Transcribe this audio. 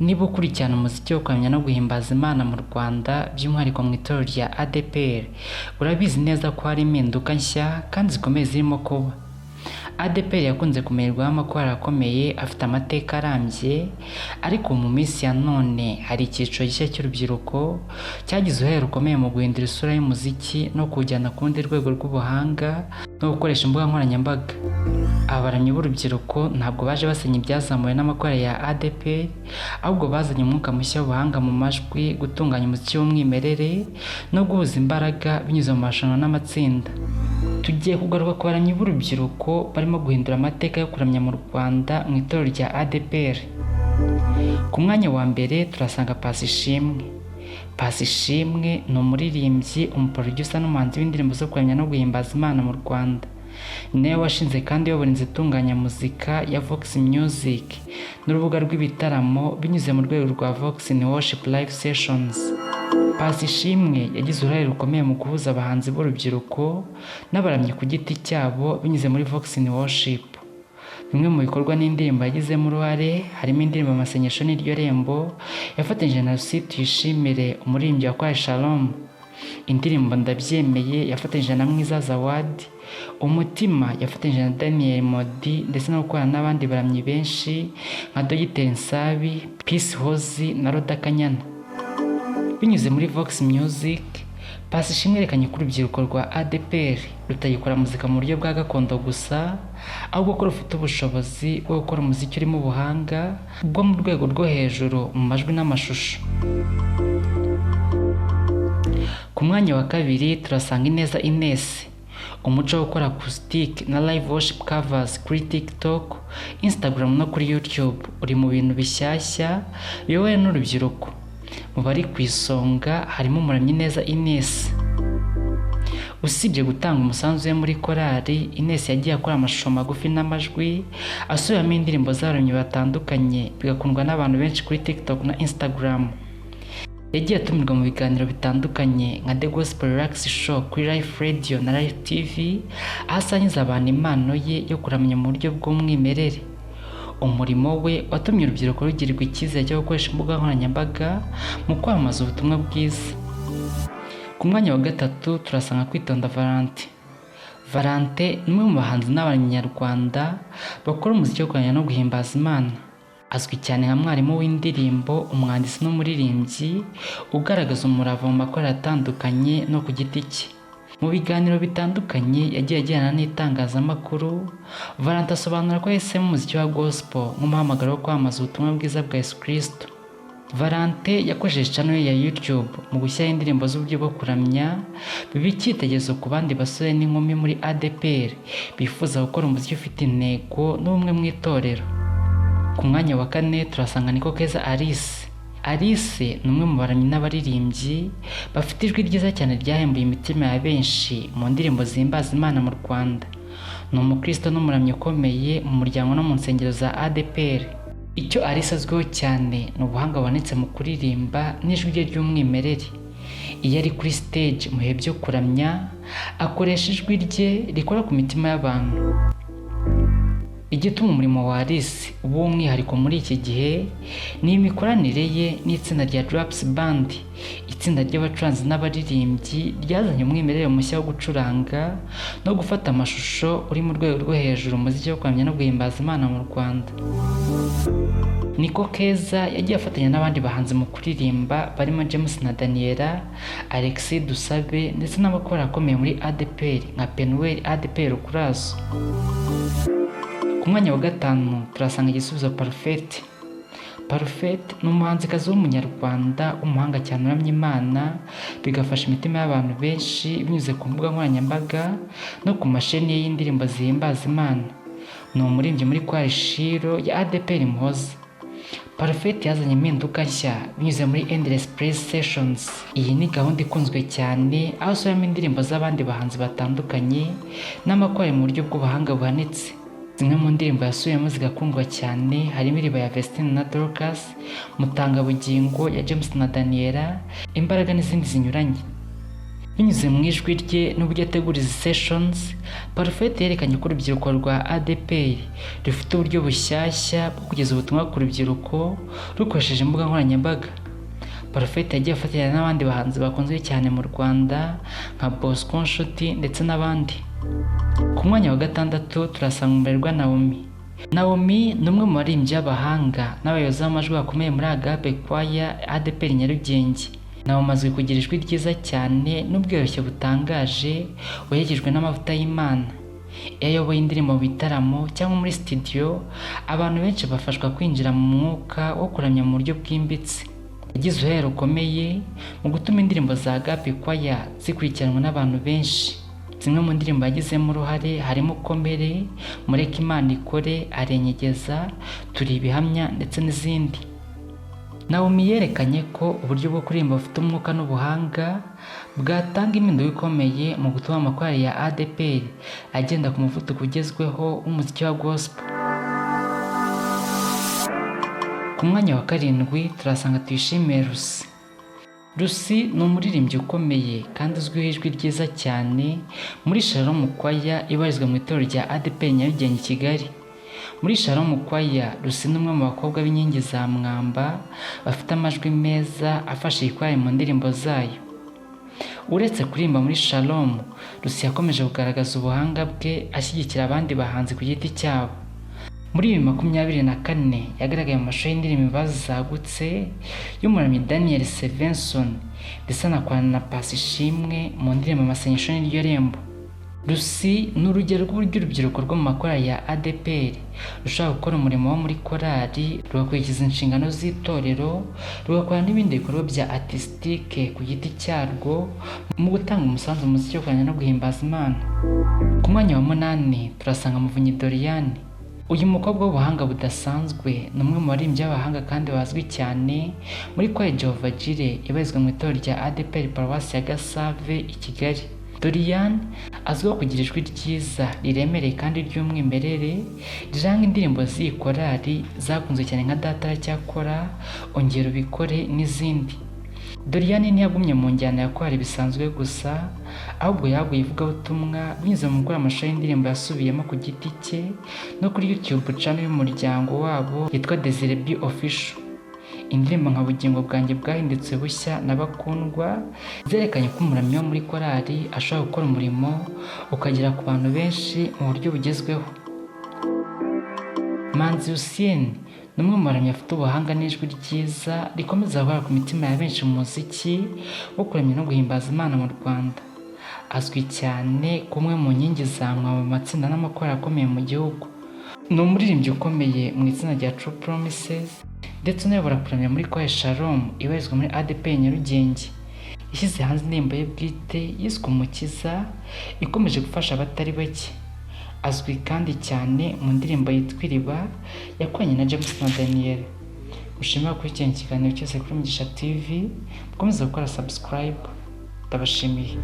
Niba ukurikirana umuziki wo kuramya no guhimbaza Imana mu Rwanda by'umwihariko mu itorero rya ADEPR, urabizi neza ko hari impinduka nshya kandi zikomeye zirimo kuba. ADEPR yakunze kumererwaho amakorali akomeye afite amateka arambye, ariko mu minsi ya none hari icyiciro gishya cy'urubyiruko cyagize uruhare rukomeye mu guhindura isura y'umuziki no kuwujyana ku rundi rwego rw'ubuhanga no gukoresha imbuga nkoranyambaga. Abaramyi b'urubyiruko ntabwo baje basenya ibyazamuwe n'amakorali ya ADEPR, ahubwo bazanye umwuka mushya w'ubuhanga mu majwi, gutunganya umuziki w'umwimerere no guhuza imbaraga binyuze mu marushanwa n'amatsinda. Tugiye kugaruka ku baramyi b'urubyiruko barimo guhindura amateka yo kuramya mu Rwanda mu itorero rya ADEPR. Ku mwanya wa mbere turasanga Paccy Ishimwe. Paccy Ishimwe ni umuririmbyi, umuproducer n'umuhanzi w'indirimbo zo kuramya no guhimbaza Imana mu Rwanda. Ni nawe washinze kandi uyobora inzu itunganya muzika ya Vox Music n'urubuga rw'ibitaramo binyuze mu rwego rwa Vox in Worship Live Sessions. Paccy Ishimwe yagize uruhare rukomeye mu guhuza abahanzi b'urubyiruko n'abaramyi ku giti cyabo binyuze muri Vox in Worship. Bimwe mu bikorwa n'indirimbo yagizemo uruhare harimo indirimbo Amasengesho n'iryo rembo yafatanyije na Lucy Tuyishimire, umuririmbyi wa Choir Shalom, indirimbo Ndabyemeye yafatanyije na Mwiza Zawadi, Umutima yafatanyije na Daniel Modi, ndetse no gukorana n'abandi baramyi benshi nka Dogiteri Nsabi, Peace Hozi na Roda Kanyana. Binyuze muri Vox Music, Paccy Ishimwe yerekanye ko urubyiruko rwa ADEPR rutagikora muzika mu buryo bwa gakondo gusa, ahubwo ko rufite ubushobozi bwo gukora umuziki urimo ubuhanga bwo mu rwego rwo hejuru mu majwi n'amashusho. Ku mwanya wa kabiri turasanga Ineza Ines. Umuco wo gukora acoustic na live worship covers kuri TikTok, Instagram no kuri YouTube uri mu bintu bishyashya biyobowe n'urubyiruko. Mu bari ku isonga harimo umuramyi Ineza Ines. Usibye gutanga umusanzu we muri korali, Ines yagiye akora amashusho magufi n'amajwi asubiramo indirimbo z'abaramyi batandukanye, bigakundwa n'abantu benshi kuri TikTok na Instagram. Yagiye atumirwa mu biganiro bitandukanye nka The Gospel Relax Show kuri Life Radio na Life TV, aho asangiza abantu impano ye yo kuramya mu buryo bw'umwimerere. Umurimo we watumye urubyiruko rugirirwa icyizere cyo gukoresha imbuga nkoranyambaga mu kwamamaza ubutumwa bwiza. Ku mwanya wa gatatu turasanga Kwitonda Valente. Valente ni umwe mu bahanzi n'abanyarwanda bakora umuziki wo kuramya no guhimbaza Imana. Azwi cyane nka mwarimu w'indirimbo, umwanditsi n'umuririmbyi ugaragaza umurava mu makorali atandukanye no ku giti cye. Mu biganiro bitandukanye yagiye agirana n'itangazamakuru, Valente asobanura ko yahisemo umuziki wa gospel nk'umuhamagaro wo kwamamaza ubutumwa bwiza bwa Yesu Kristo. Valente yakoresheje channel ya YouTube mu gushyiraho indirimbo z'uburyo bwo kuramya biba icyitegererezo ku bandi basore n'inkumi muri ADEPR bifuza gukora umuziki ufite intego n'ubumwe mu itorero. Ku mwanya wa kane turasanga Nikokeza Alice. Alice ni umwe mu baramyi n'abaririmbyi bafite ijwi ryiza cyane ryahembuye imitima ya benshi mu ndirimbo zihimbaza Imana mu Rwanda. Ni umukristo n'umuramyi ukomeye mu muryango no mu nsengero za ADEPR. Icyo Alice azwiho cyane ni ubuhanga bubonetse mu kuririmba n'ijwi rye ry'umwimerere. Iyo ari kuri stage mu bihe byo kuramya, akoresha ijwi rye rikora ku mitima y'abantu. Igituma umurimo wa Alice uba umwihariko muri iki gihe ni imikoranire ye n'itsinda rya Draps Band, itsinda ry'abacuranzi n'abaririmbyi ryazanye umwimerere mushya wo gucuranga no gufata amashusho uri mu rwego rwo hejuru umuziki wo kuramya no guhimbaza Imana mu Rwanda. Nikokeza yagiye afatanya n'abandi bahanzi mu kuririmba barimo James na Daniela, Alexis Dusabe ndetse n'abakorali akomeye muri ADEPR nka Penuel ADEPR Ukurazo. Ku mwanya wa gatanu turasanga Igisubizo Parfait. Parfait ni umuhanzikazi w'umunyarwanda w'umuhanga cyane uramya Imana, bigafasha imitima y'abantu benshi binyuze ku mbuga nkoranyambaga no ku masheni ye y'indirimbo zihimbaza Imana. Ni umuririmbyi muri Choir Shilo ya ADEPR Muhoza. Parfait yazanye impinduka nshya binyuze muri Endless Praise Sessions. Iyi ni gahunda ikunzwe cyane aho asubiramo indirimbo z'abandi bahanzi batandukanye n'amakorali mu buryo bw'ubuhanga buhanitse. Zimwe mu ndirimbo yasubiyemo zigakundwa cyane harimo Iriba ya Vestine na Dorcas, Mutangabugingo ya James na Daniela, Imbaraga n'izindi zinyuranye. Binyuze mu ijwi rye n'uburyo ategura izi sessions, Parfait yerekanye ko urubyiruko rwa ADEPR rufite uburyo bushyashya bwo kugeza ubutumwa ku rubyiruko rukoresheje imbuga nkoranyambaga. Parfait yagiye afatanya n'abandi bahanzi bakunzwe cyane mu Rwanda nka Bosco Nshuti ndetse n'abandi. Ku mwanya wa gatandatu turasanga Umurerwa Naomi. Naomi ni umwe mu baririmbyi b'abahanga n'abayobozi b'amajwi bakomeye muri Agape Choir ADEPR Nyarugenge. Naomi azwi kugira ijwi ryiza cyane n'ubwiyoroshye butangaje buherekejwe n'amavuta y'Imana. Iyo ayoboye indirimbo mu bitaramo cyangwa muri studio, abantu benshi bafashwa kwinjira mu mwuka wo kuramya mu buryo bwimbitse. Yagize uruhare rukomeye mu gutuma indirimbo za Agape Choir zikurikiranwa n'abantu benshi. Zimwe mu ndirimbo yagizemo uruhare harimo Komere, Mureke Imana Ikore, Arenyegeza, Turi Ibihamya ndetse n'izindi. Naomi yerekanye ko uburyo bwo kuririmba bufite umwuka n'ubuhanga bwatanga impinduka ikomeye mu gutuma amakorali ya ADEPR agenda ku muvuduko ugezweho w'umuziki wa gospel. Ku mwanya wa karindwi turasanga Tuyishime Lucy. Lucy ni umuririmbyi ukomeye kandi uzwiho ijwi ryiza cyane muri Shalom Choir ibarizwa mu itorero rya ADEPR Nyarugenge i Kigali. Muri Shalom Choir, Lucy ni umwe mu bakobwa b'inkingi za mwamba bafite amajwi meza afasha iyi kwaya mu ndirimbo zayo. Uretse kuririmba muri Shalom, Lucy yakomeje kugaragaza ubuhanga bwe ashyigikira abandi bahanzi ku giti cyabo. Muri 2024 yagaragaye mu mashusho y'indirimbo Imbabazi Zagutse y'umuramyi Daniel Stevenson ndetse anakorana na Pasi Ishimwe mu ndirimbo Amasengesho n'iryo rembo. Lucy ni urugero rw'uburyo urubyiruko rwo mu makorali ya ADEPR rushobora gukora umurimo wo muri korali, rugakurikiza inshingano z'itorero, rugakora n'ibindi bikorwa bya artistique ku giti cyarwo mu gutanga umusanzu mu muziki wo kuramya no guhimbaza Imana. Ku mwanya wa 8 turasanga Muvunyi Doriane. Uyu mukobwa w'ubuhanga budasanzwe ni umwe mu baririmbyi b'abahanga kandi bazwi cyane muri Choir Jehovah Jireh ibarizwa mu itorero rya ADEPR Paruwasi ya Gasave i Kigali. Doriane azwiho kugira ijwi ryiza riremereye kandi ry'umwimerere riranga indirimbo z'iyi korali zakunzwe cyane nka Data Aracyakora, Ongera Ubikore n'izindi. Doriane ntiyagumye mu njyana ya korali bisanzwe gusa, ahubwo yaguye ivugabutumwa binyuze mu gukora amashusho y'indirimbo yasubiyemo ku giti cye no kuri YouTube channel y'umuryango wabo yitwa Desire B Official. Indirimbo nka Bugingo Bwanjye Bwahindutse Bushya na Bakundwa zerekanye ko umuramyi wo muri korali ashobora gukora umurimo ukagera ku bantu benshi mu buryo bugezweho. Manzi Hussein ni umwe mu baramyi afite ubuhanga n'ijwi ryiza rikomeza guhora ku mitima ya benshi mu muziki wo kuramya no guhimbaza Imana mu Rwanda. Azwi cyane kumwe mu nkingi za mwamba mu matsinda n'amakorali akomeye mu gihugu. Ni umuririmbyi ukomeye mu itsinda rya True Promises ndetse unayobora kuramya muri Choir Shalom ibarizwa muri ADEPR Nyarugenge. Yashyize hanze indirimbo ye bwite yiswe Umukiza ikomeje gufasha abatari bake. Azwi kandi cyane mu ndirimbo yitwa Iriba yakoranye na James na Daniel. Mushimira gukurikirana ikiganiro cyose kuri Mugisha TV, mukomeze gukora subscribe. Ndabashimiye.